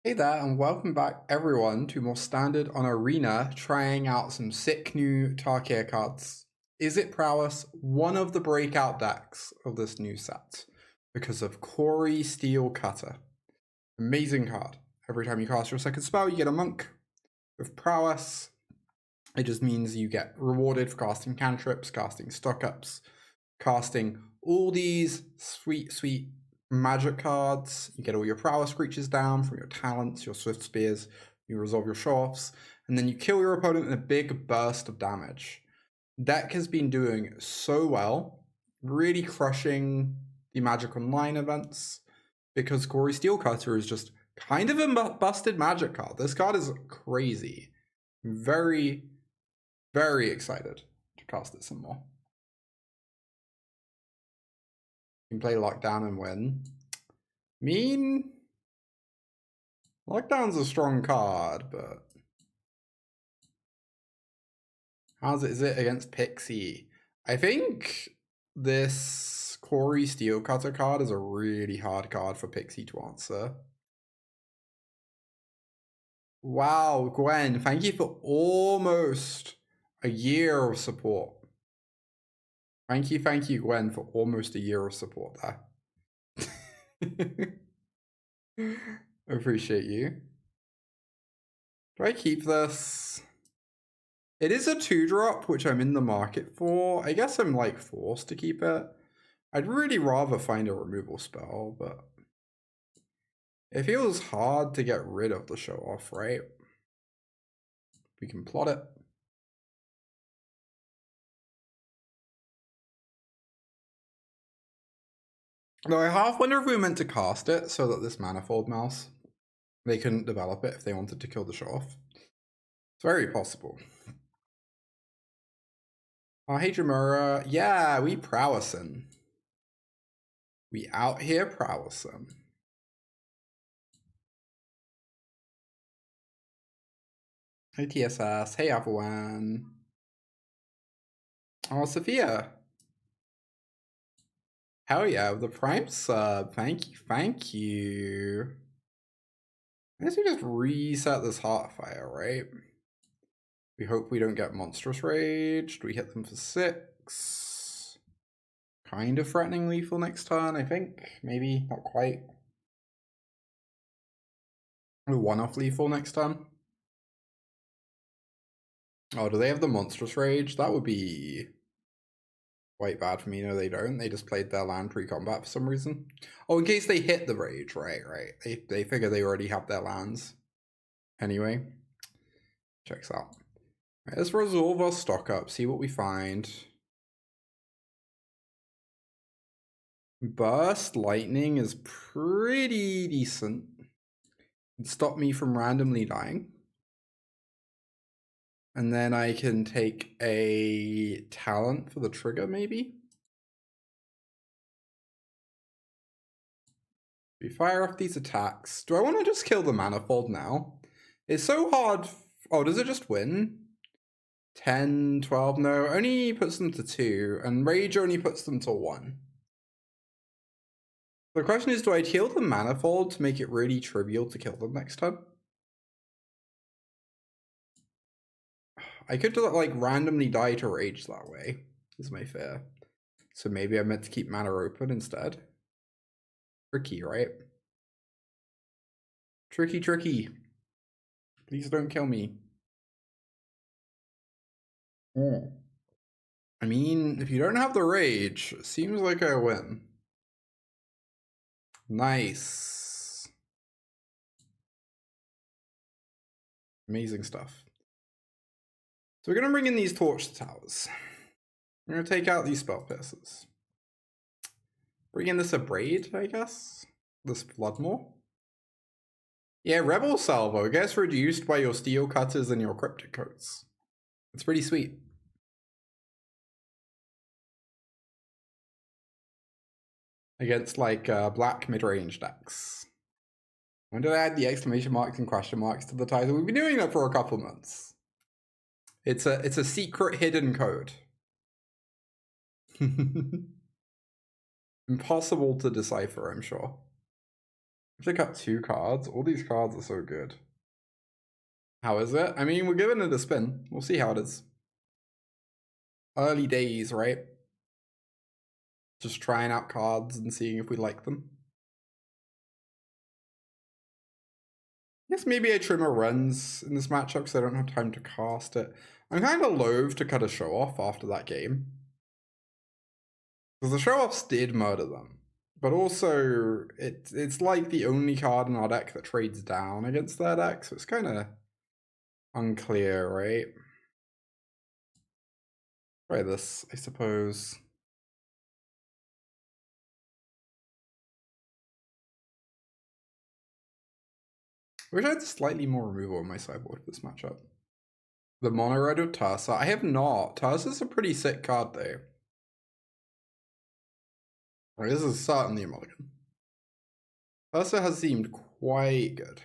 Hey there, and welcome back everyone to more standard on Arena, trying out some sick new Tarkir cards. Izzet Prowess, one of the breakout decks of this new set, because of Cori-Steel Cutter. Amazing card. Every time you cast your second spell, you get a monk. With Prowess, it just means you get rewarded for casting cantrips, casting stock-ups, casting all these sweet magic cards. You get all your prowess creatures down from your talents, your Swiftspears, you resolve your Show-Offs, and then you kill your opponent in a big burst of damage. Deck has been doing so well, really crushing the Magic Online events, because Cori-Steel Cutter is just kind of a busted magic card. This card is crazy. Very, very excited to cast it some more. You can play Lockdown and win. Lockdown's a strong card, but is it against Pixie? I think this Cori-Steel Cutter card is a really hard card for Pixie to answer. Wow, Gwen, thank you for almost a year of support. Thank you, Gwen, for almost a year of support there. Appreciate you. Do I keep this? It is a 2-drop, which I'm in the market for. I guess I'm like forced to keep it. I'd really rather find a removal spell, but it feels hard to get rid of the Show-Off, right? We can plot it. Though I half wonder if we were meant to cast it so that this Manifold Mouse, they couldn't develop it if they wanted to kill the Show-Off. It's very possible. Hey Jamura, yeah, we Prowessin'. We out here Prowessin'. Hey TSS, hey everyone. Oh, Sophia. Hell yeah, the Prime sub. Thank you. I guess we just reset this Heartfire, right? We hope we don't get Monstrous Rage. Do we hit them for 6? Kind of threatening lethal next turn, I think. Maybe, not quite. 1-off lethal next turn. Oh, do they have the Monstrous Rage? That would be quite bad for me. No, they don't. They just played their land pre-combat for some reason. Oh, in case they hit the Rage, right. They figure they already have their lands. Anyway, checks out. Right, let's resolve our stock up, see what we find. Burst Lightning is pretty decent. It stopped me from randomly dying. And then I can take a talent for the trigger, maybe? We fire off these attacks. Do I want to just kill the Manifold now? It's so hard. Oh, does it just win? 10, 12, no, only puts them to 2, and Rage only puts them to 1. The question is, do I kill the Manifold to make it really trivial to kill them next time? I could like randomly die to Rage that way, is my fear. So maybe I meant to keep mana open instead. Tricky, right? Tricky. Please don't kill me. I mean, if you don't have the Rage, it seems like I win. Nice. Amazing stuff. So we're going to bring in these Torch Towers. We're going to take out these Spell Piercers. Bring in this Abrade, I guess? This Flood Maw. Yeah, Rebel Salvo gets reduced by your Steel Cutters and your Cryptic Coats. It's pretty sweet. Against like black mid-range decks. When did I add the exclamation marks and question marks to the title? We've been doing that for a couple months. It's a secret hidden code. Impossible to decipher, I'm sure. Should cut 2 cards. All these cards are so good. How is it? I mean, we're giving it a spin. We'll see how it is. Early days, right? Just trying out cards and seeing if we like them. I guess maybe I trim a Wrenns in this matchup because I don't have time to cast it. I'm kind of loath to cut a Show-Off after that game. Because the Show-Offs did murder them. But also, it's like the only card in our deck that trades down against their deck, so it's kind of unclear, right? Try this, I suppose. I wish I had slightly more removal on my sideboard for this matchup. The mono red with Tarsa. I have not. Tarsa's a pretty sick card though. Right, this is certainly a mulligan. Tarsa has seemed quite good.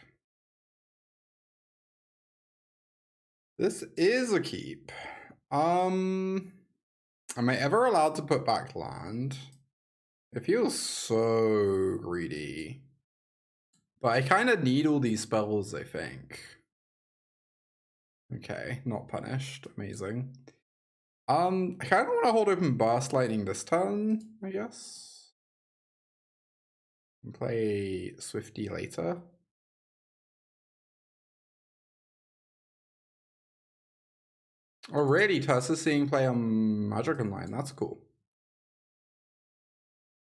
This is a keep. Am I ever allowed to put back land? It feels so greedy. But I kind of need all these spells, I think. Okay, not punished. Amazing. I kind of want to hold open Burst Lightning this turn, I guess. And play Swifty later. Already, Tursa's seeing play on Magic Online. That's cool.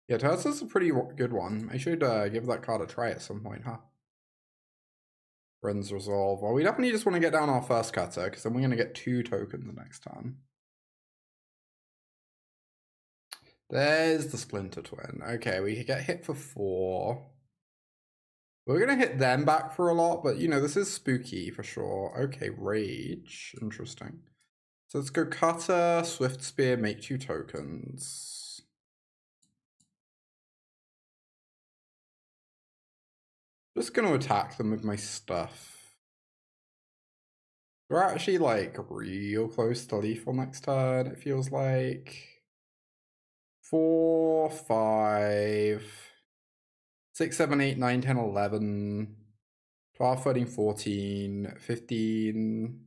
Yeah, Tursa's a pretty good one. I should give that card a try at some point, huh? Wren's Resolve. Well, we definitely just want to get down our first cutter, because then we're going to get 2 tokens the next turn. There's the Splinter Twin. Okay, we get hit for 4. We're going to hit them back for a lot, but, you know, this is spooky for sure. Okay, Rage. Interesting. So let's go Cutter, Swiftspear, make 2 tokens. Just going to attack them with my stuff. We're actually, like, real close to lethal next turn, it feels like. 4, 5, 6, 7, 8, 9, 10, 11, 12, 13, 14, 15.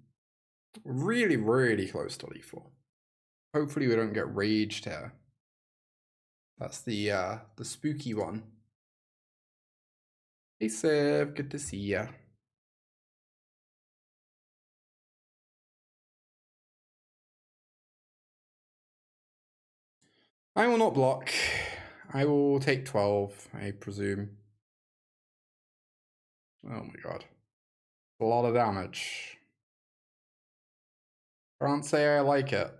Really, really close to lethal. Hopefully we don't get raged here. That's the spooky one. Hey Sev, good to see ya. I will not block. I will take 12, I presume. Oh my god. A lot of damage. Can't say I like it.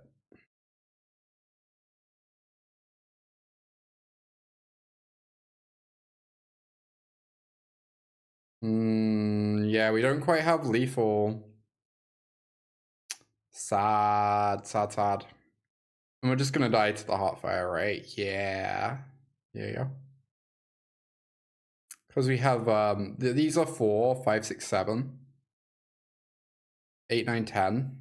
Yeah, we don't quite have lethal. Sad, sad, sad. And we're just gonna die to the Heartfire, right? Yeah. Yeah. Because we have, these are 4, 5, 6, 7. 8, 9, 10.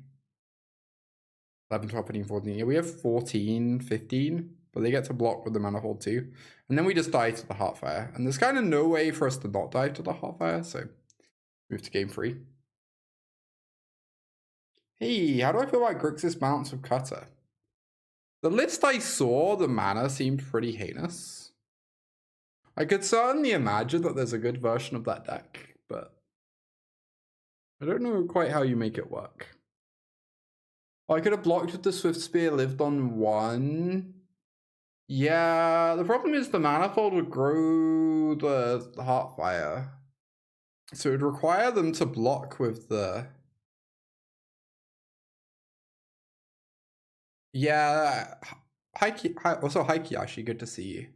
11, 12, 13, 14. Yeah, we have 14, 15. But they get to block with the Manifold too. And then we just die to the Heartfire. And there's kind of no way for us to not die to the Heartfire, so move to game 3. Hey, how do I feel about Grixis Bounce with Cutter? The list I saw, the mana seemed pretty heinous. I could certainly imagine that there's a good version of that deck, but I don't know quite how you make it work. Oh, I could have blocked with the Swiftspear, lived on 1. Yeah, the problem is the Manifold would grow the Heartfire. So it would require them to block with the... Yeah, also hi Kiyashi, good to see you.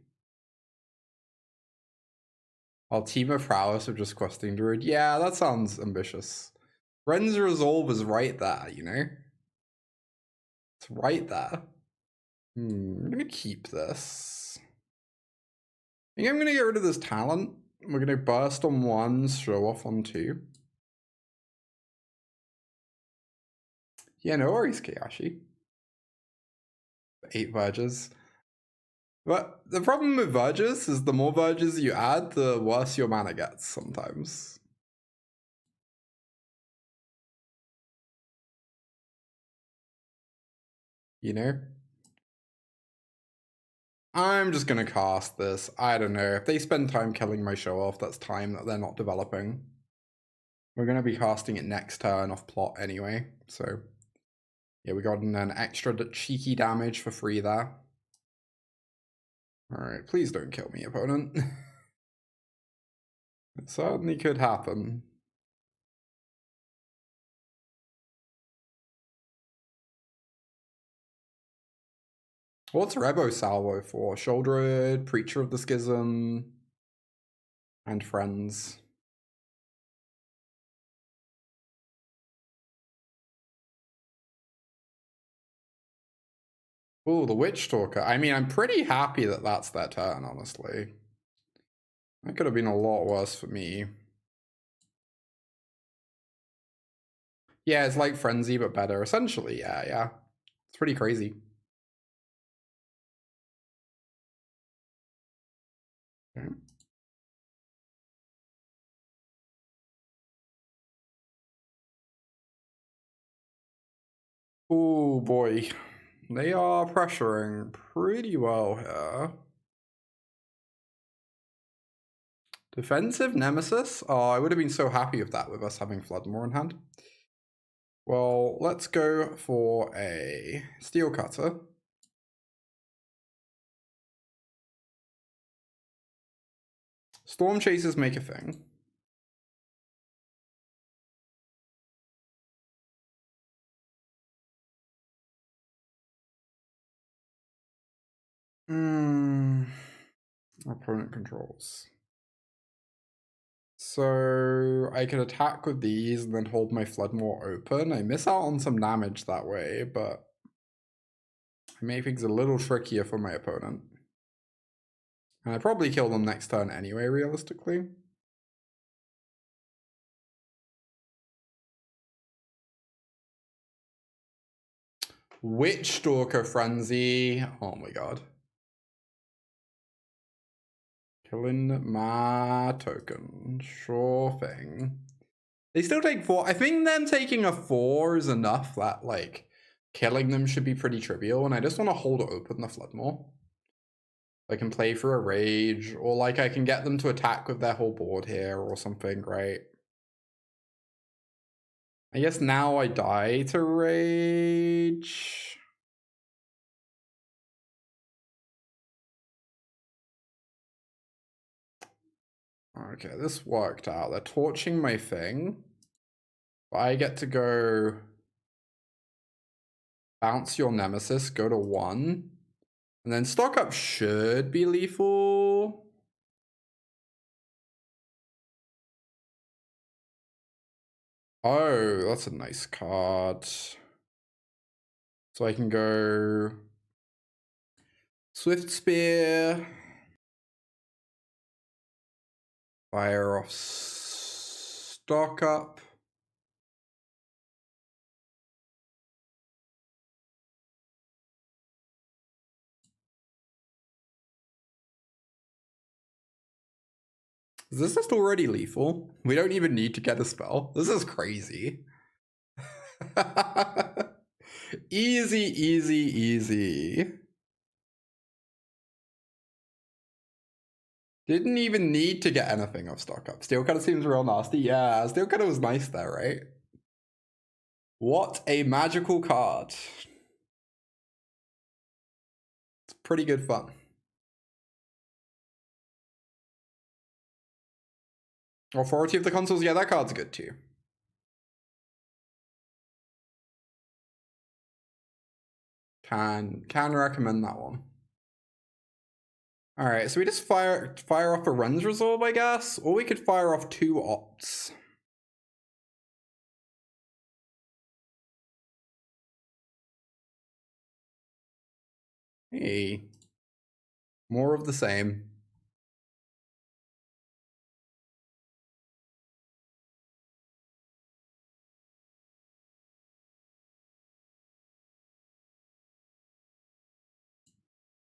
I'll team a Prowess of just questing Druid. Yeah, that sounds ambitious. Wren's Resolve is right there, you know? It's right there. I'm gonna keep this. I think I'm gonna get rid of this talent. We're gonna burst on 1, Show-Off on 2. Yeah, no worries, Kiyashi. 8 Verges. But the problem with verges is the more verges you add, the worse your mana gets sometimes. You know? I'm just gonna cast this. I don't know. If they spend time killing my Show-Off, that's time that they're not developing. We're gonna be casting it next turn off plot anyway, so... Yeah, we got an extra cheeky damage for free there. Alright, please don't kill me, opponent. It certainly could happen. What's Rebel Salvo for? Shouldered, Preacher of the Schism, and Friends. Oh, the Witch Talker. I mean, I'm pretty happy that that's their turn, honestly. That could have been a lot worse for me. Yeah, it's like Frenzy, but better. Essentially, yeah. It's pretty crazy. Okay. Oh boy. They are pressuring pretty well here. Defensive Nemesis? Oh, I would have been so happy with that with us having Flood Maw in hand. Well, let's go for a Steel Cutter. Stormchasers make a thing. Opponent controls. So I could attack with these and then hold my Flood Maw open. I miss out on some damage that way, but I make things a little trickier for my opponent. And I probably kill them next turn anyway, realistically. Witch Stalker Frenzy. Oh my god. Killing my token. Sure thing. They still take 4. I think them taking a 4 is enough that, like, killing them should be pretty trivial, and I just want to hold open the Flood Maw. I can play for a Rage, or, like, I can get them to attack with their whole board here or something, right? I guess now I die to Rage. Okay, this worked out. They're torching my thing. But I get to go bounce your Nemesis, go to 1. And then stock up should be lethal. Oh, that's a nice card. So I can go Swiftspear. Fire off stock up. Is this just already lethal? We don't even need to get a spell. This is crazy. Easy, easy, easy. Didn't even need to get anything off stock up. Steel Cutter seems real nasty. Yeah, Steel Cutter was nice there, right? What a magical card. It's pretty good fun. Authority of the Consuls, yeah, that card's good too. Can recommend that one. Alright, so we just fire off a Wrenn's Resolve, I guess? Or we could fire off 2 Opts. Hey. More of the same.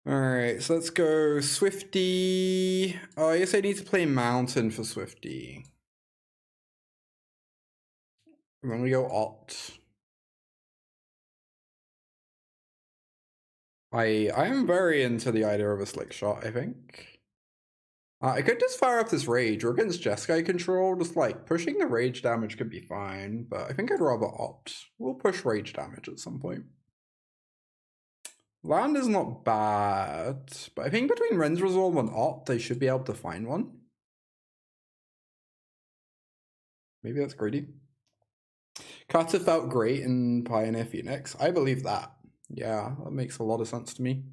Alright, so let's go Swifty. Oh, I guess I need to play Mountain for Swifty. I'm gonna go Opt. I am very into the idea of a Slickshot, I think. I could just fire up this Rage, or against Jeskai control, just like pushing the Rage damage could be fine, but I think I'd rather Opt. We'll push Rage damage at some point. Land is not bad, but I think between Wrenn's Resolve and Opt, they should be able to find one. Maybe that's greedy. Cutter felt great in Pioneer Phoenix. I believe that. Yeah, that makes a lot of sense to me.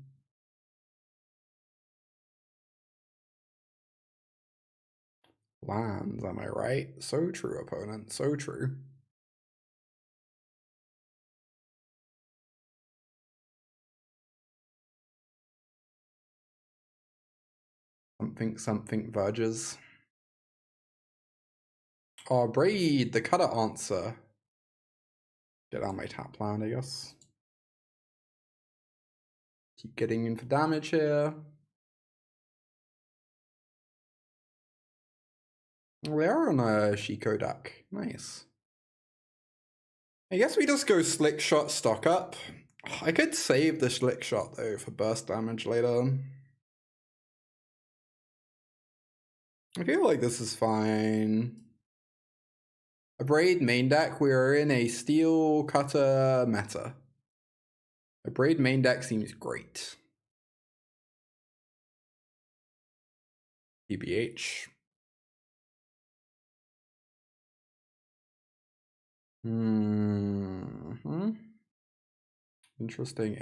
Lands, am I right? So true, opponent. So true. Something Verges. Oh, Braid, the Cutter answer. Get on my tap land, I guess. Keep getting in for damage here. We are on a Shiko deck. Nice. I guess we just go Slickshot stock up. I could save the Slickshot though for burst damage later. I feel like this is fine. Abrade main deck, we are in a Steel Cutter meta. Abrade main deck seems great. TBH. Interesting.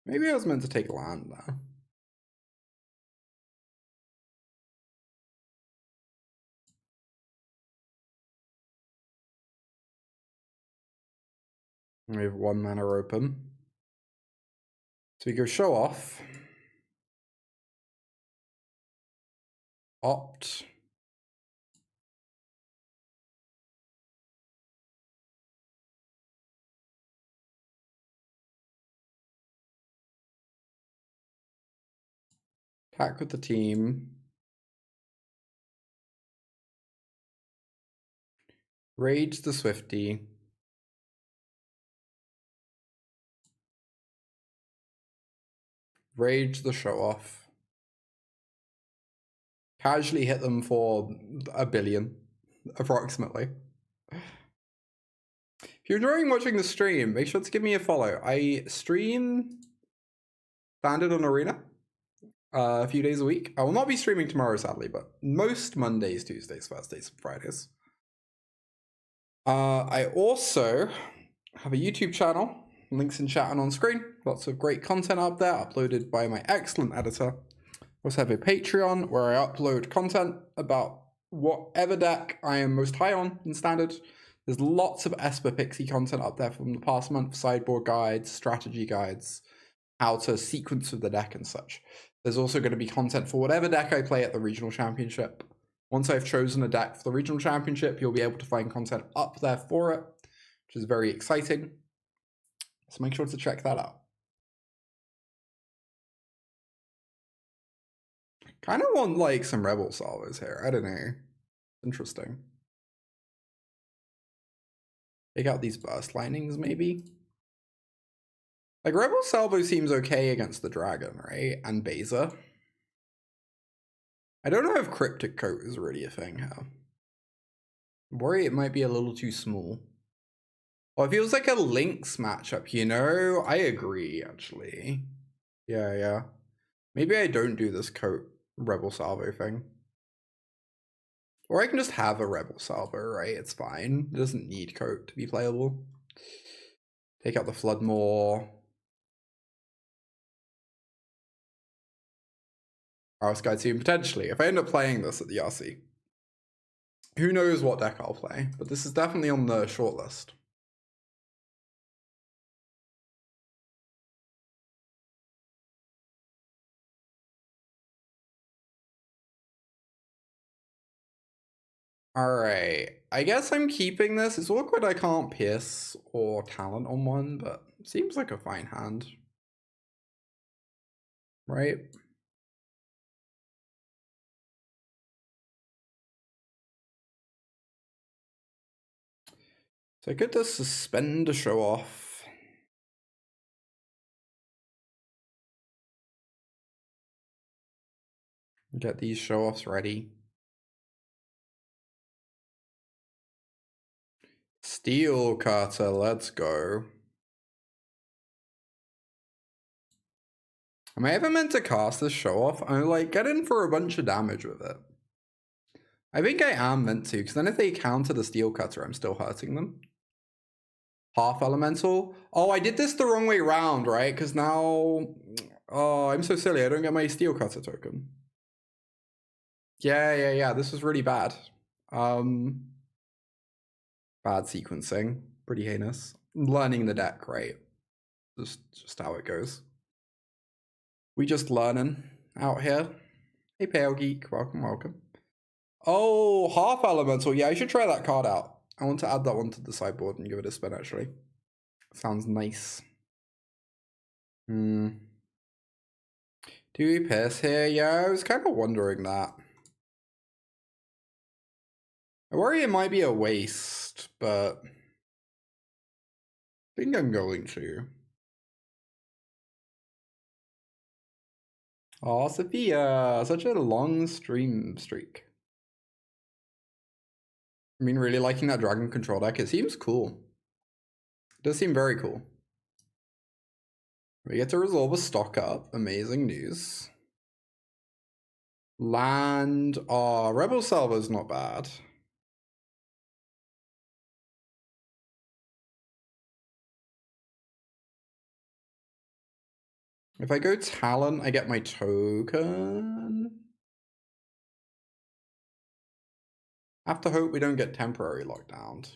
Maybe I was meant to take land though. We have 1 mana open. So we go Show-Off. Opt. Attack with the team. Rage the Swifty. Rage the Show-Off. Casually hit them for 1 billion, approximately. If you're enjoying watching the stream, make sure to give me a follow. I stream Standard on Arena a few days a week. I will not be streaming tomorrow, sadly, but most Mondays, Tuesdays, Thursdays, and Fridays. I also have a YouTube channel, links in chat and on screen. Lots of great content up there, uploaded by my excellent editor. I also have a Patreon where I upload content about whatever deck I am most high on in Standard. There's lots of Esper Pixie content up there from the past month, sideboard guides, strategy guides, how to sequence of the deck and such. There's also going to be content for whatever deck I play at the Regional Championship. Once I've chosen a deck for the Regional Championship, you'll be able to find content up there for it, which is very exciting. So make sure to check that out. Kind of want like some Rebel Salvos here. I don't know. Interesting. Take out these Burst Lightnings, maybe? Like, Rebel Salvo seems okay against the Dragon, right? And Beza. I don't know if Cryptic Coat is really a thing here. I worry it might be a little too small. Well, it feels like a Lynx matchup, you know? I agree, actually. Yeah. Maybe I don't do this Coat Rebel Salvo thing. Or I can just have a Rebel Salvo, right? It's fine. It doesn't need Coat to be playable. Take out the Flood Maw. Prowess Guide Team, potentially. If I end up playing this at the RC. Who knows what deck I'll play, but this is definitely on the shortlist. Alright, I guess I'm keeping this. It's awkward I can't Pierce or Talent on one, but seems like a fine hand. Right? So I could just suspend a Show-Off. Get these Show-Offs ready. Steel Cutter, let's go. Am I ever meant to cast this Show-Off? I'm like, get in for a bunch of damage with it. I think I am meant to, because then if they counter the Steel Cutter, I'm still hurting them. Half Elemental. Oh, I did this the wrong way round, right? Because now... Oh, I'm so silly. I don't get my Steel Cutter token. Yeah. This was really bad. Bad sequencing. Pretty heinous. Learning the deck, right? Just how it goes. We just learning out here. Hey, Pale Geek. Welcome. Oh, Half Elemental. Yeah, I should try that card out. I want to add that one to the sideboard and give it a spin, actually. Sounds nice. Do we Pierce here? Yeah, I was kind of wondering that. I worry it might be a waste, but I think I'm going to. Oh, Sophia, such a long stream streak. I mean, really liking that Dragon Control deck. It seems cool. It does seem very cool. We get to resolve a stock up. Amazing news. Land. Oh, Rebel Salvo is not bad. If I go Talent, I get my token. I have to hope we don't get temporary lockdown.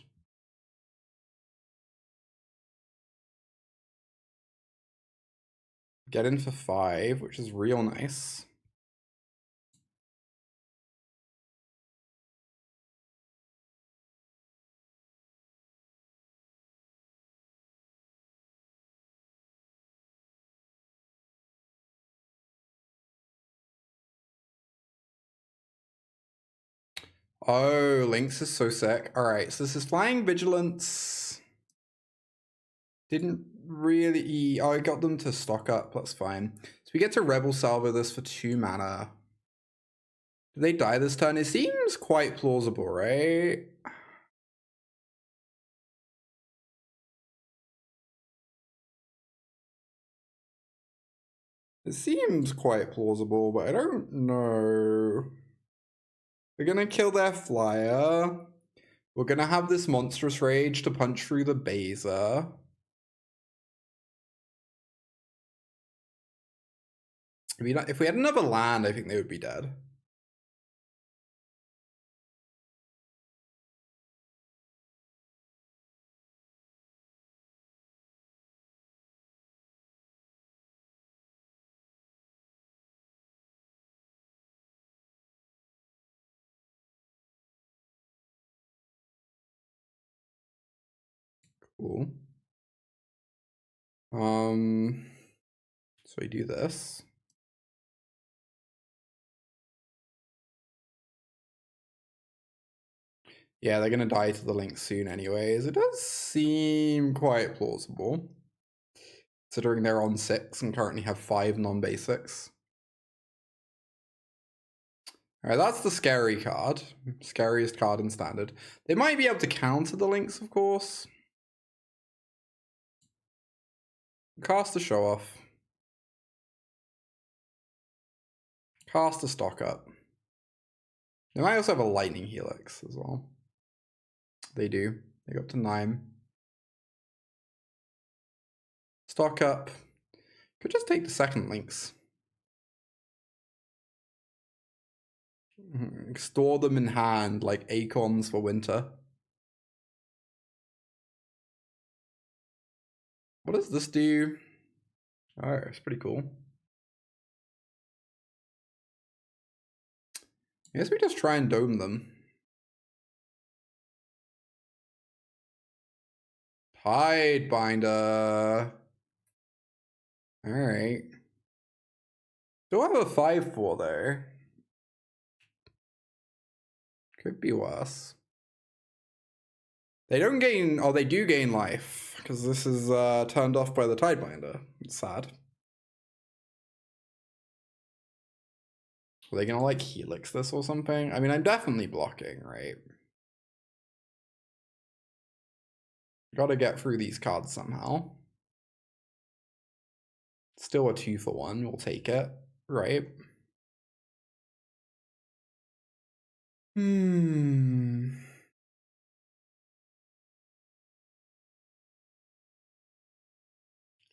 Get in for 5, which is real nice. Oh, Lynx is so sick. Alright, so this is Flying Vigilance. Didn't really... Oh, I got them to stock up. That's fine. So we get to Rebel Salvo this for 2 mana. Do they die this turn? It seems quite plausible, right? It seems quite plausible, but I don't know. We're gonna kill their flyer. We're gonna have this Monstrous Rage to punch through the Baser. If we had another land, I think they would be dead. Cool. So we do this. Yeah, they're gonna die to the Lynx soon anyways. It does seem quite plausible, considering they're on 6 and currently have 5 non-basics. Alright, that's the scary card. Scariest card in Standard. They might be able to counter the Lynx, of course. Cast a Show-Off. Cast a Stock Up. They might also have a Lightning Helix as well. They do. They go up to 9. Stock Up. Could just take the second Lynx. Store them in hand like acorns for winter. What does this do? Oh, it's pretty cool. I guess we just try and dome them. Tidebinder. Alright. Still have a 5/4 there. Could be worse. They don't gain, oh, they do gain life, because this is turned off by the Tidebinder. It's sad. Are they gonna like Helix this or something? I mean, I'm definitely blocking, right? Gotta get through these cards somehow. Still a 2-for-1, we'll take it, right?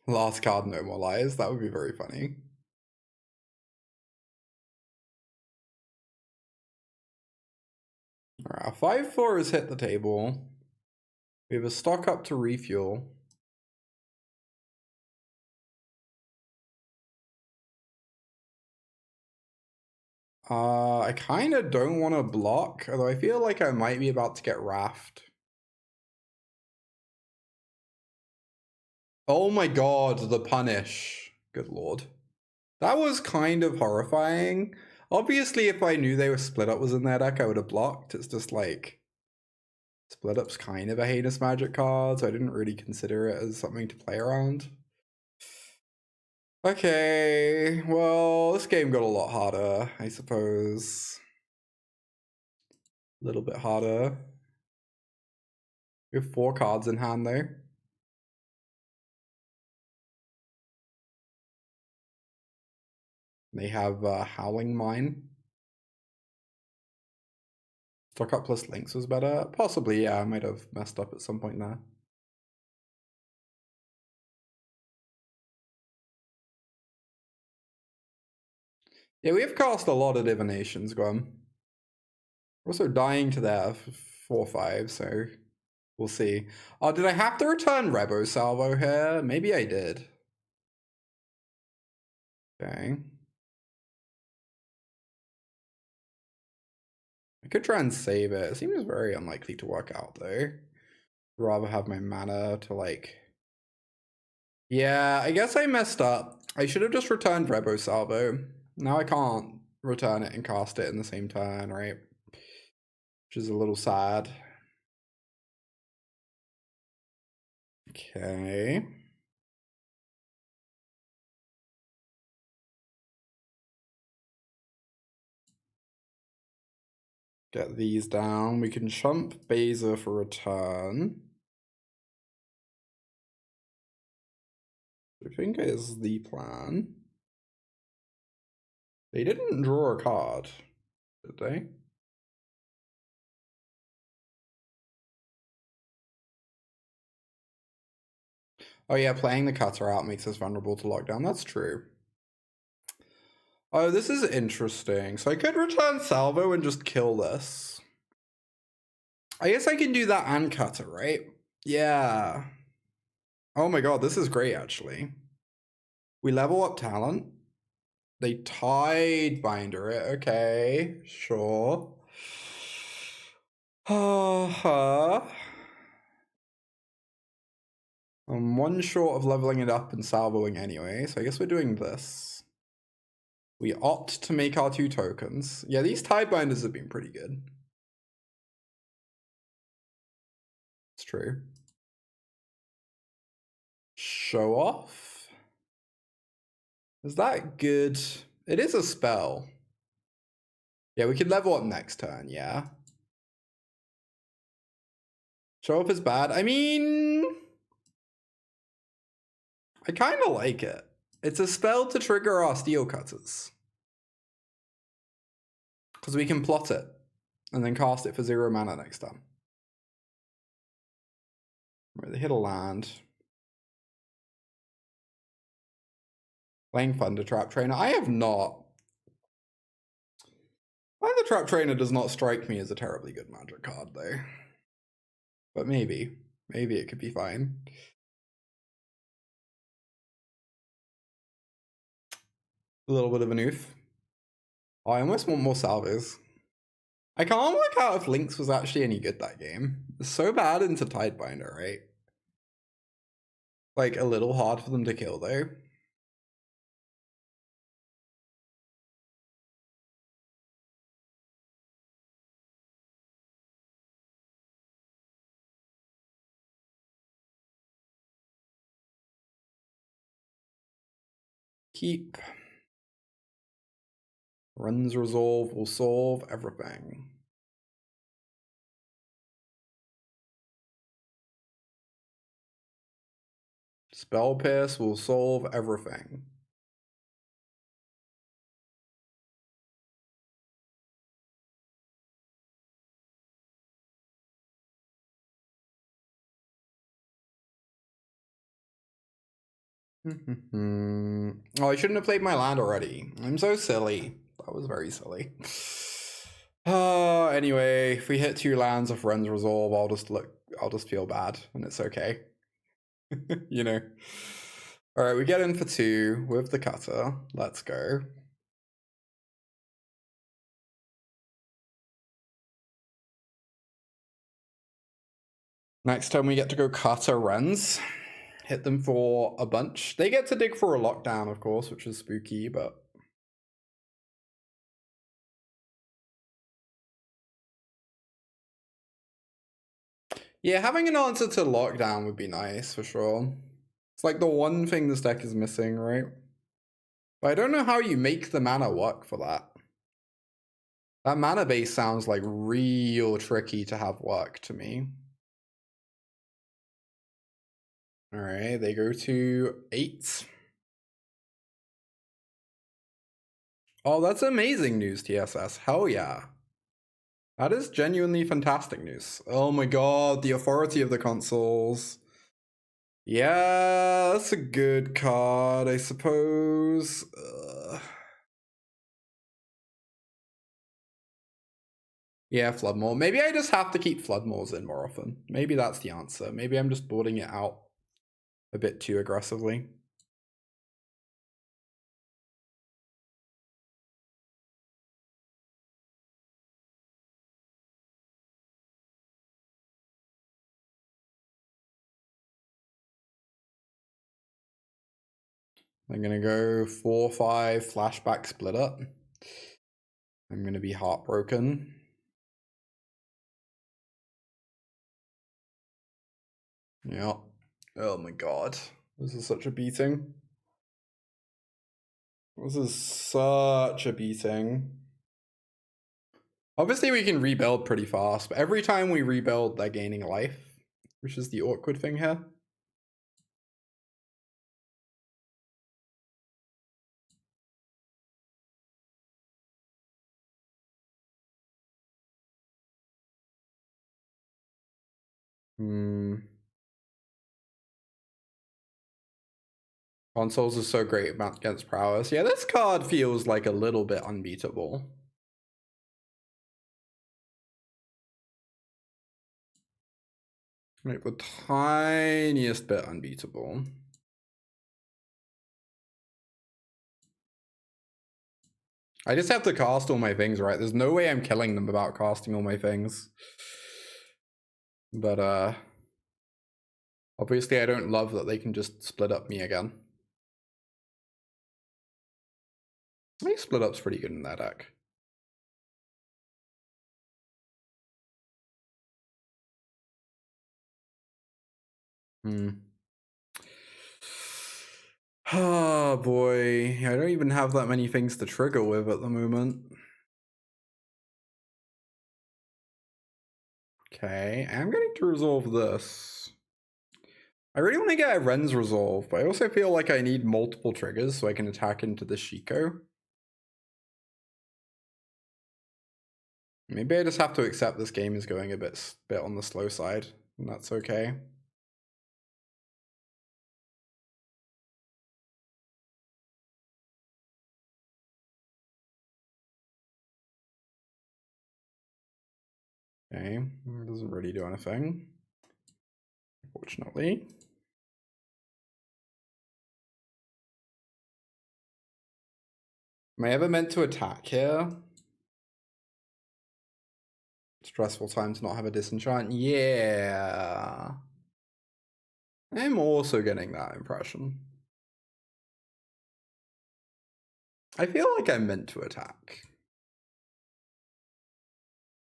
Last card, no more lies. That would be very funny. Alright, our 5/4 has hit the table. We have a stock up to refuel. I kind of don't want to block, although I feel like I might be about to get raft. Oh my god, the punish. Good lord. That was kind of horrifying. Obviously, if I knew they were split up was in their deck, I would have blocked. It's just like, split up's kind of a heinous magic card, so I didn't really consider it as something to play around. Okay, well, this game got a lot harder, I suppose. A little bit harder. We have 4 cards in hand though. They have Howling Mine. Stock up plus Lynx was better. Possibly, yeah, I might have messed up at some point there. Yeah, we have cast a lot of divinations, Gwen. We're also dying to that 4/5, so we'll see. Oh, did I have to return Rebel Salvo here? Maybe I did. Okay. I could try and save it. It seems very unlikely to work out, though. Rather have my mana to, like... Yeah, I guess I messed up. I should have just returned Rebel Salvo. Now I can't return it and cast it in the same turn, right? Which is a little sad. Okay. Get these down. We can chump Baza for a turn. I think it is the plan. They didn't draw a card, did they? Oh yeah, playing the cutter out makes us vulnerable to lockdown. That's true. Oh, this is interesting. So I could return Salvo and just kill this. I guess I can do that and cutter, right? Yeah. Oh my god, this is great, actually. We level up talent. They Tidebinder it. Okay, sure. I'm one short of leveling it up and salvoing anyway, so I guess we're doing this. We opt to make our 2 tokens. Yeah, these Tidebinders have been pretty good. It's true. Show-Off? Is that good? It is a spell. Yeah, we could level up next turn, yeah. Show-Off is bad. I mean... I kind of like it. It's a spell to trigger our steel cutters. Because we can plot it and then cast it for 0 mana next time. Right, they hit a land. Playing Thunder Trap Trainer. I have not. Thunder Trap Trainer does not strike me as a terribly good magic card, though. But maybe. Maybe it could be fine. A little bit of an oof. Oh, I almost want more salvos. I can't work out if Lynx was actually any good that game. It's so bad into Tidebinder, right? Like, a little hard for them to kill, though. Keep. Wrenn's Resolve will solve everything. Spell Pierce will solve everything. Oh, I shouldn't have played my land already. I'm so silly. That was very silly. Anyway, if we hit 2 lands of Wrenn's Resolve, I'll just feel bad, and it's okay. You know. Alright, we get in for 2 with the cutter. Let's go. Next time we get to go cutter Wrenns. Hit them for a bunch. They get to dig for a lockdown, of course, which is spooky, but... yeah, having an answer to lockdown would be nice, for sure. It's like the one thing this deck is missing, right? But I don't know how you make the mana work for that. That mana base sounds like real tricky to have work to me. Alright, they go to 8. Oh, that's amazing news, TSS. Hell yeah. That is genuinely fantastic news. Oh my god, the authority of the consoles. Yeah, that's a good card, I suppose. Yeah, Flood Maw. Maybe I just have to keep Flood Maws in more often. Maybe that's the answer. Maybe I'm just boarding it out a bit too aggressively. I'm gonna go 4-5 flashback split up. I'm gonna be heartbroken. Yeah. Oh my god. This is such a beating. This is such a beating. Obviously we can rebuild pretty fast, but every time we rebuild, they're gaining life, which is the awkward thing here. Consoles is so great against Prowess. Yeah, this card feels like a little bit unbeatable. Like the tiniest bit unbeatable. I just have to cast all my things, right? There's no way I'm killing them without casting all my things. But, obviously I don't love that they can just split up me again. I think split up's pretty good in that deck. Oh boy, I don't even have that many things to trigger with at the moment. Okay, I'm going to resolve this. I really want to get a Wrenn's Resolve, but I also feel like I need multiple triggers so I can attack into the Shiko. Maybe I just have to accept this game is going a bit on the slow side, and that's okay. Okay, it doesn't really do anything, unfortunately. Am I ever meant to attack here? Stressful time to not have a disenchant? Yeah. I'm also getting that impression. I feel like I'm meant to attack,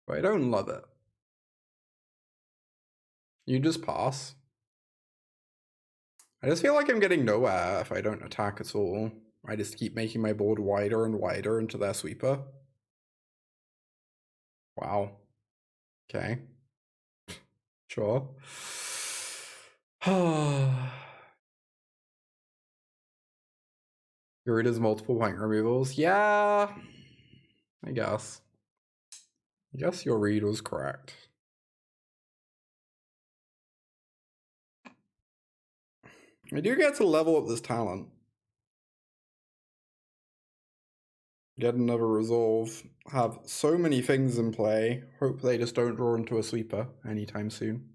but I don't love it. You just pass. I just feel like I'm getting nowhere if I don't attack at all. I just keep making my board wider and wider into their sweeper. Wow. Okay. Sure. Garuda's multiple point removals. Yeah. I guess your read was correct. I do get to level up this talent. Get another resolve. Have so many things in play. Hope they just don't draw into a sweeper anytime soon.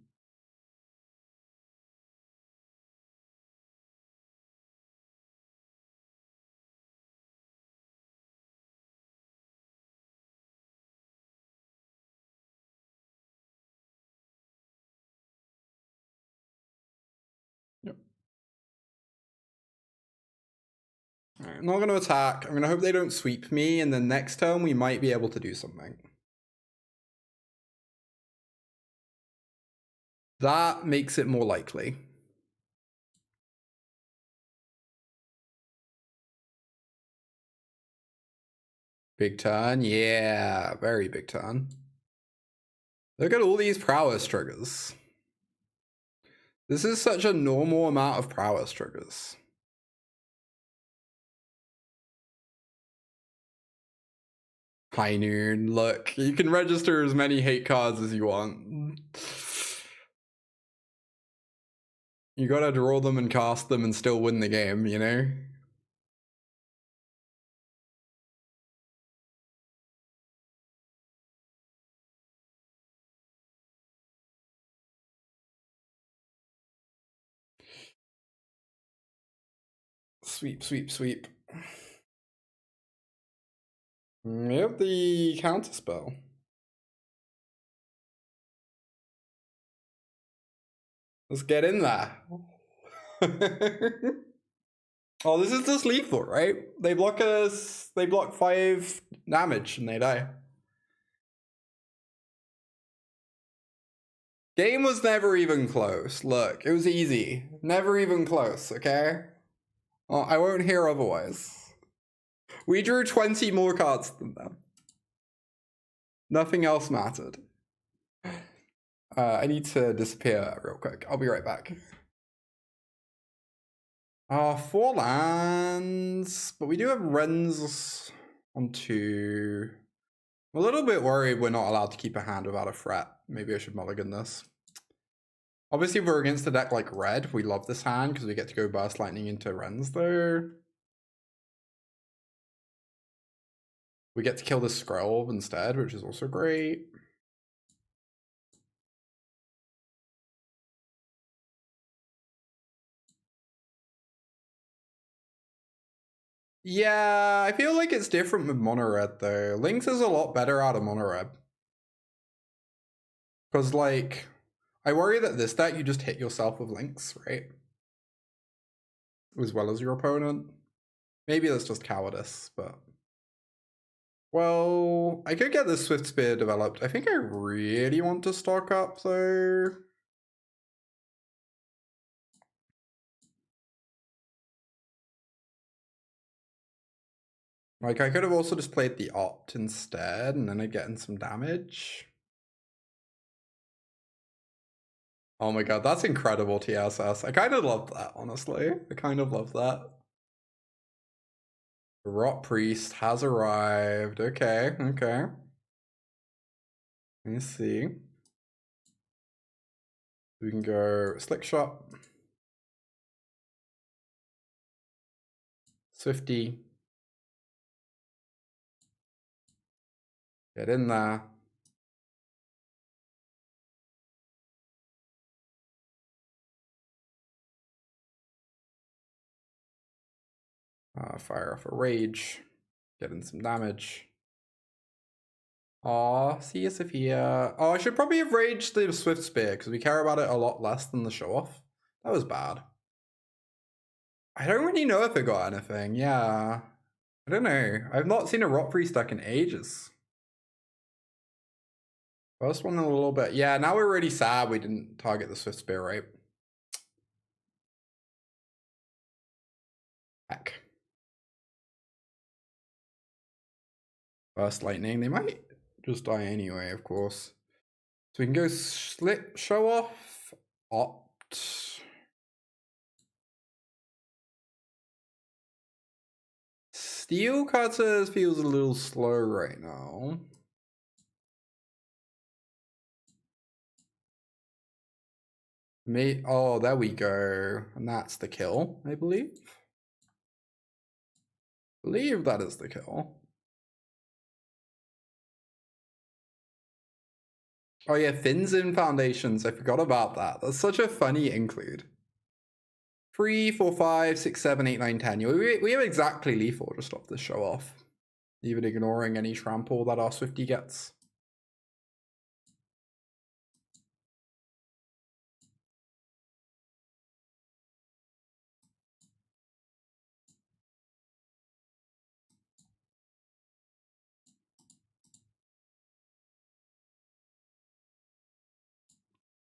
Yep. Alright, I'm not going to attack. I'm going to hope they don't sweep me, and then next turn we might be able to do something. That makes it more likely. Big turn. Yeah, very big turn. Look at all these prowess triggers. This is such a normal amount of prowess triggers. High Noon, look, you can register as many hate cards as you want. You gotta draw them and cast them and still win the game, you know? Sweep, sweep, sweep. We have the counterspell. Let's get in there. Oh, this is just lethal, right? They block us, they block 5 damage and they die. Game was never even close. Look, it was easy. Never even close, okay? Oh, I won't hear otherwise. We drew 20 more cards than them. Nothing else mattered. I need to disappear real quick. I'll be right back. 4 lands, but we do have Wrenns on 2. I'm a little bit worried we're not allowed to keep a hand without a threat. Maybe I should mulligan this. Obviously, we're against a deck like Red. We love this hand because we get to go Burst Lightning into Wrenns though. We get to kill the Scroll instead, which is also great. Yeah, I feel like it's different with Mono Red though. Lynx is a lot better out of Mono Red. Because like, I worry that this deck you just hit yourself with Lynx, right? As well as your opponent. Maybe that's just cowardice, but... Well, I could get this Swiftspear developed. I think I really want to stock up though. Like, I could have also just played the Opt instead, and then I'd get in some damage. Oh my god, that's incredible TSS. I kind of love that, honestly. I kind of love that. The Rot Priest has arrived. Okay, okay. Let me see. We can go Slickshot. Swifty. Get in there. Fire off a Rage. Get in some damage. Aw, see you, Sophia. Oh, I should probably have raged the Swiftspear because we care about it a lot less than the Show-Off. That was bad. I don't really know if it got anything. Yeah. I don't know. I've not seen a Rot Priest deck in ages. First one in a little bit. Yeah, now we're really sad we didn't target the Swiftspear, right? Heck. First Lightning. They might just die anyway, of course. So we can go Show-Off. Opt. Steel Cutters feels a little slow right now. Oh, there we go. And that's the kill, I believe. I believe that is the kill. Oh yeah, Fins in Foundations. I forgot about that. That's such a funny include. 3, 4, 5, 6, 7, 8, 9, 10. We have exactly lethal just off this Show-Off. Even ignoring any trample that our Swifty gets.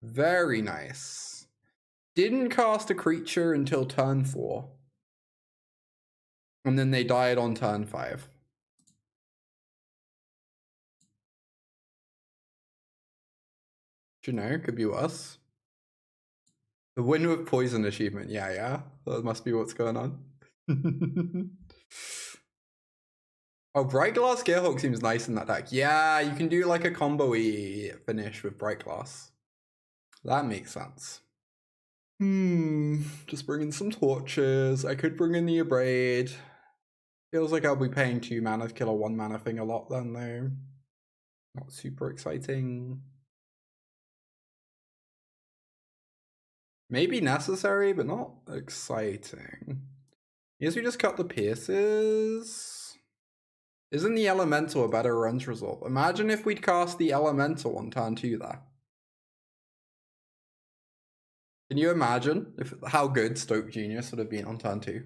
Very nice. Didn't cast a creature until turn 4. And then they died on turn 5. You know, could be worse. The win with poison achievement. Yeah. That must be what's going on. Oh, Bright Glass Gearhawk seems nice in that deck. Yeah, you can do like a combo-y finish with Bright Glass. That makes sense. Just bring in some torches. I could bring in the Abrade. Feels like I'll be paying 2 mana to kill a 1 mana thing a lot then though. Not super exciting. Maybe necessary, but not exciting. I guess we just cut the pierces. Isn't the Elemental a better runs result? Imagine if we'd cast the Elemental on turn 2 there. Can you imagine how good Stoke Genius would have been on turn 2?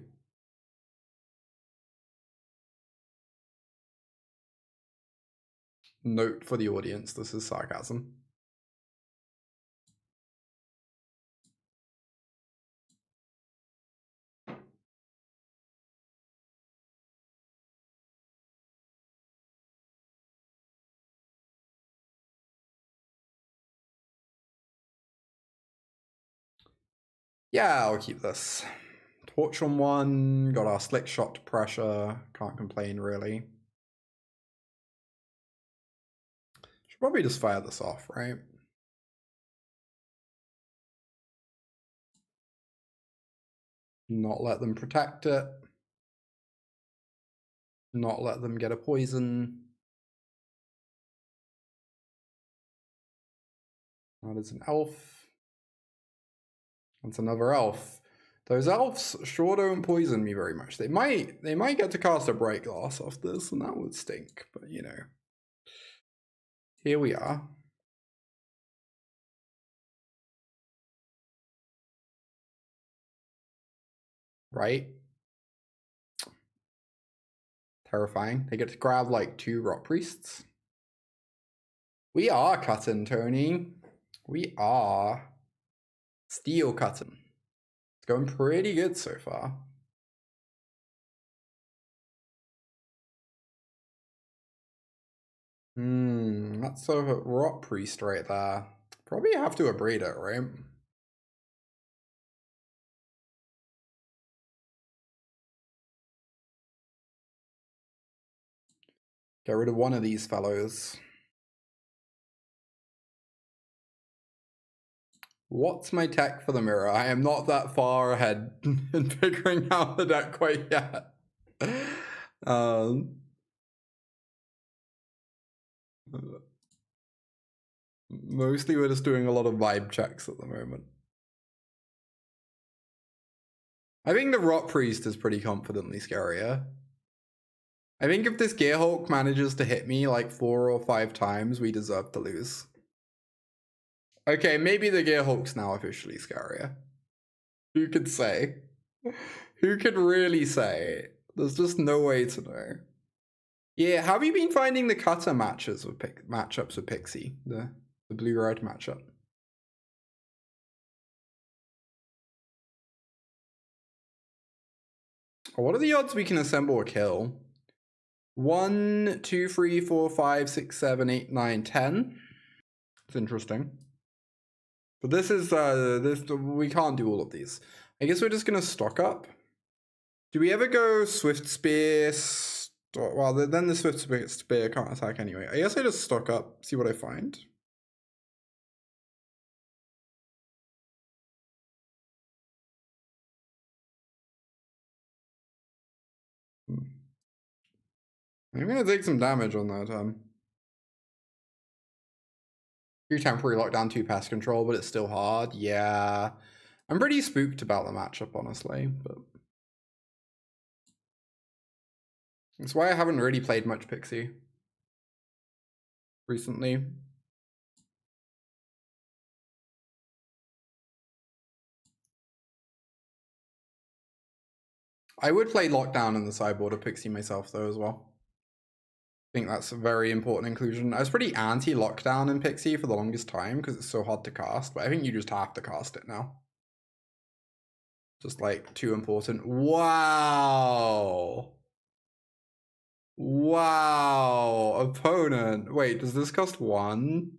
Note for the audience, this is sarcasm. Yeah, I'll keep this. Torch on 1, got our Slickshot pressure, can't complain really. Should probably just fire this off, right? Not let them protect it. Not let them get a poison. That is an elf. That's another elf. Those elves sure don't poison me very much. They might get to cast a Bright Glass off this, and that would stink, but you know. Here we are. Right? Terrifying. They get to grab like 2 Rot Priests. We are cutting, Tony. We are steel cutting. It's going pretty good so far. That's a Rot Priest right there. Probably have to Abrade it, right? Get rid of one of these fellows. What's my tech for the mirror? I am not that far ahead in figuring out the deck quite yet. Mostly we're just doing a lot of vibe checks at the moment. I think the Rot Priest is pretty confidently scarier. I think if this Gearhawk manages to hit me like 4 or 5 times, we deserve to lose. Okay, maybe the Gearhawk's now officially scarier. Who could say? Who could really say? There's just no way to know. Yeah, how have you been finding the cutter matchups with Pixie? The blue-red matchup? What are the odds we can assemble a kill? 1, 2, 3, 4, 5, 6, 7, 8, 9, 10. It's interesting. But this is, we can't do all of these. I guess we're just going to stock up. Do we ever go Swiftspear? Well, then the Swiftspear can't attack anyway. I guess I just stock up, see what I find. I'm going to take some damage on that. 2 temporary lockdown, 2 pest control, but it's still hard. Yeah. I'm pretty spooked about the matchup, honestly, but that's why I haven't really played much Pixie recently. I would play Lockdown in the sideboard of Pixie myself, though, as well. I think that's a very important inclusion. I was pretty anti-Lockdown in Pixie for the longest time because it's so hard to cast, but I think you just have to cast it now. Just, like, too important. Wow! Wow! Opponent! Wait, does this cost 1?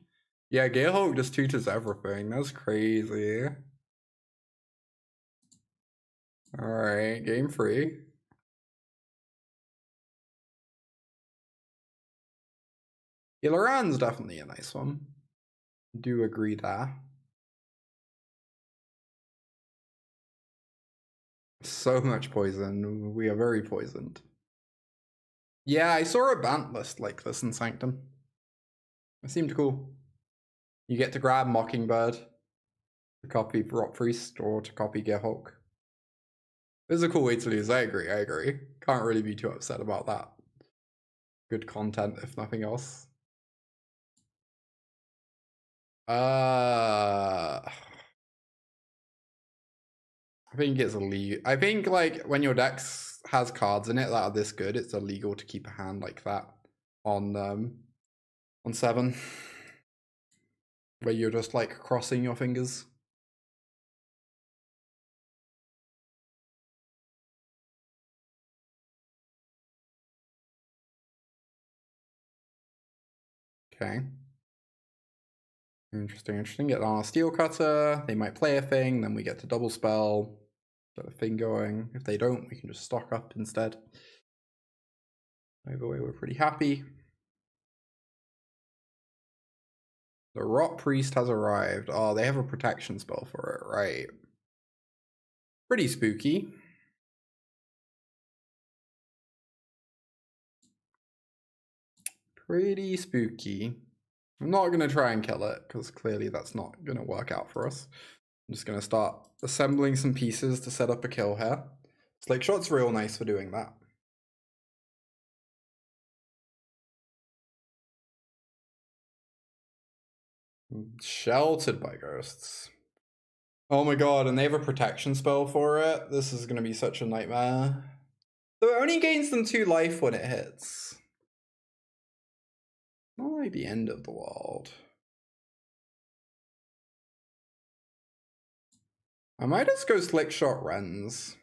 Yeah, Gearhulk just tutors everything. That's crazy. Alright, game 3. Ilaran's definitely a nice one. Do agree there. So much poison. We are very poisoned. Yeah, I saw a banned list like this in Sanctum. It seemed cool. You get to grab Mockingbird to copy Rock Priest or to copy Gearhulk. This is a cool way to lose. I agree. Can't really be too upset about that. Good content, if nothing else. I think it's illegal. I think, like, when your deck has cards in it that are this good, it's illegal to keep a hand like that on 7. Where you're just, like, crossing your fingers. Okay. Interesting. Get on a Steel Cutter. They might play a thing, then we get to double spell. Get a thing going. If they don't, we can just stock up instead. Either way, we're pretty happy. The Rot Priest has arrived. Oh, they have a protection spell for it, right? Pretty spooky. Pretty spooky. I'm not going to try and kill it, because clearly that's not going to work out for us. I'm just going to start assembling some pieces to set up a kill here. Slickshot's real nice for doing that. Sheltered by ghosts. Oh my god, and they have a protection spell for it? This is going to be such a nightmare. So it only gains them 2 life when it hits. Not like the end of the world. I might just go Slickshot Wrenns.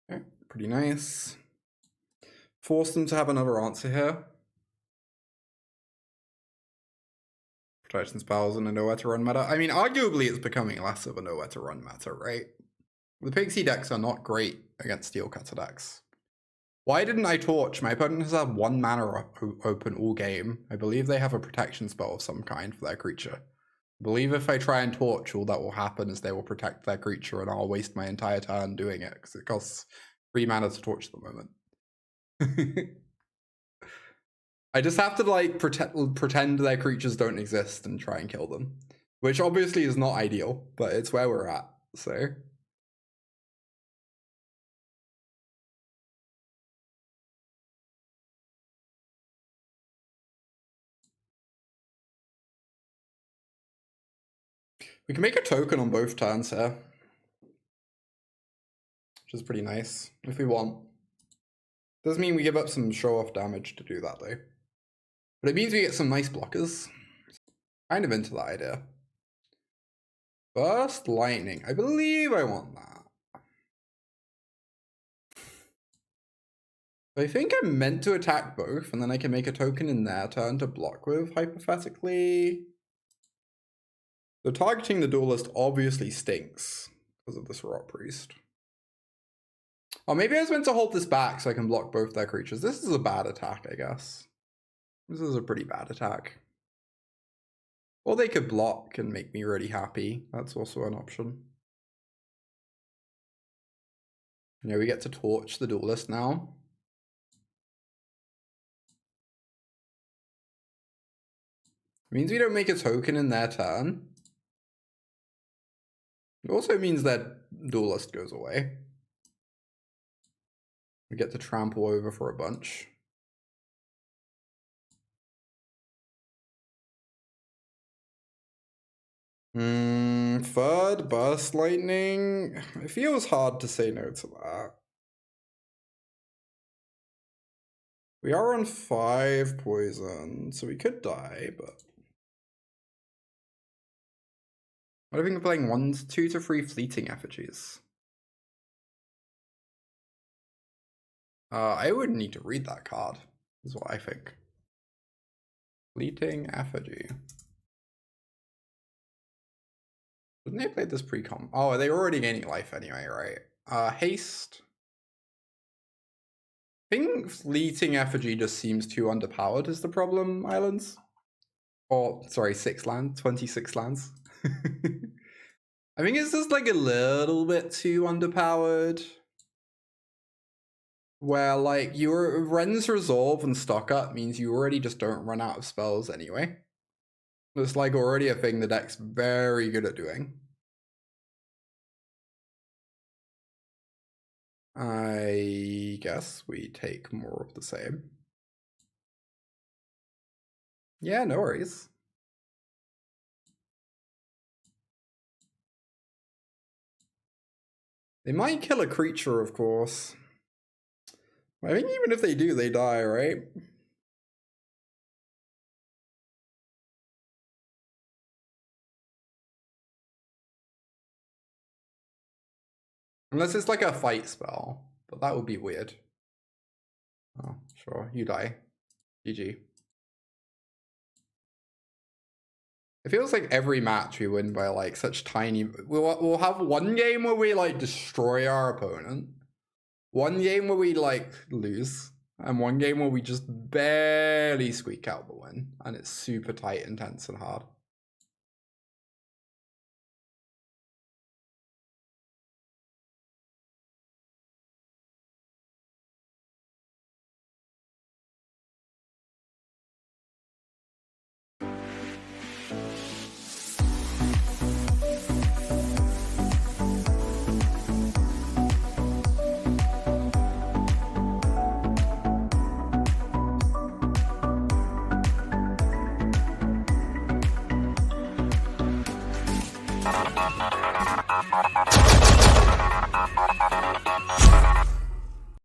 Okay, pretty nice. Force them to have another answer here. Protection spells and a nowhere to run meta. I mean, arguably it's becoming less of a nowhere to run meta, right? The Pixie decks are not great against Steel Cutter decks. Why didn't I torch? My opponent has had 1 mana open all game. I believe they have a protection spell of some kind for their creature. I believe if I try and torch, all that will happen is they will protect their creature and I'll waste my entire turn doing it because it costs 3 mana to torch at the moment. I just have to, like, pretend their creatures don't exist and try and kill them. Which obviously is not ideal, but it's where we're at, so. We can make a token on both turns here, which is pretty nice if we want. Does mean we give up some show-off damage to do that though. But it means we get some nice blockers. Kind of into that idea. Burst Lightning. I believe I want that. I think I'm meant to attack both, and then I can make a token in their turn to block with, hypothetically. So targeting the Duelist obviously stinks because of this Rot Priest. Or maybe I was meant to hold this back so I can block both their creatures. This is a bad attack, I guess. This is a pretty bad attack. Or they could block and make me really happy. That's also an option. Yeah, we get to torch the Duelist now. Means we don't make a token in their turn. It also means that Duelist goes away. We get to trample over for a bunch. Third Burst Lightning. It feels hard to say no to that. We are on 5 poison, so we could die, but I don't think we're playing 2 to 3 Fleeting Effigies. I would need to read that card, is what I think. Fleeting Effigy. Didn't they play this pre-com? Oh, they were already gaining life anyway, right? Haste. I think Fleeting Effigy just seems too underpowered is the problem, Islands. Or, sorry, 6 lands, 26 lands. I think it's just like a little bit too underpowered. Where like your Wrenn's Resolve and stock up means you already just don't run out of spells anyway. It's like already a thing the deck's very good at doing. I guess we take more of the same. Yeah, no worries. They might kill a creature, of course. I think even if they do, they die, right? Unless it's like a fight spell, but that would be weird. Oh, sure, you die. GG. It feels like every match we win by like such tiny... We'll have one game where we like destroy our opponent. One game where we like lose. And one game where we just barely squeak out the win. And it's super tight, intense, and hard.